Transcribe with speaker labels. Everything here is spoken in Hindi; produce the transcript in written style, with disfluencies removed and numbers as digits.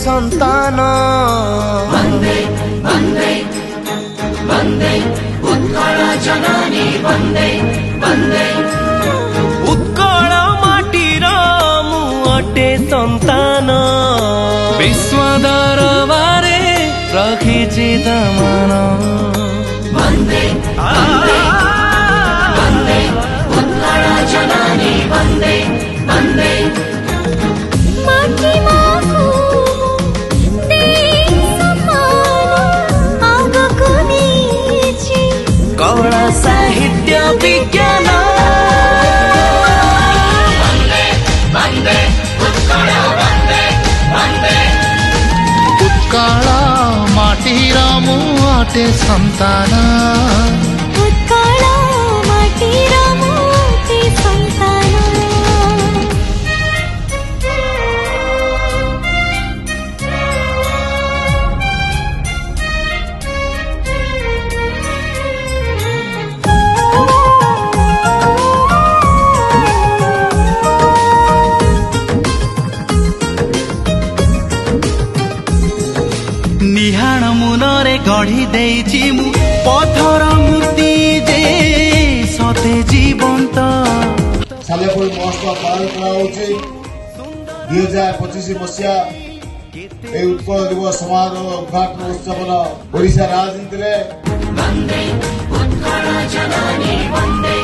Speaker 1: संतान
Speaker 2: वन्दे वन्दे वन्दे उत्कल जननी वन्दे वन्दे
Speaker 1: उत्कल माटीर मु अटे संतान विश्व दरबारे रखिछि दमन
Speaker 2: वन्दे वन्दे वन्दे उत्कल जननी वन्दे वन्दे
Speaker 3: माटी माखु
Speaker 1: कला साहित्य विज्ञान
Speaker 2: वन्दे वन्दे उत्कल वन्दे वन्दे
Speaker 4: उत्कल माटीर मु अटे संतान
Speaker 3: उत्कल माटीर मु अटे संतान
Speaker 1: निहाण मुनरे गढ़ी देइछि मु पथर मूर्ति जे सते जीवंत
Speaker 5: सालेपुर महोत्सव पालन कराउछि 2025 मसिया ए उत्कल दिवस समारोह उद्घाटन उत्सव ओडिशा राजनीति रे
Speaker 2: वन्दे उत्कल जननी वन्दे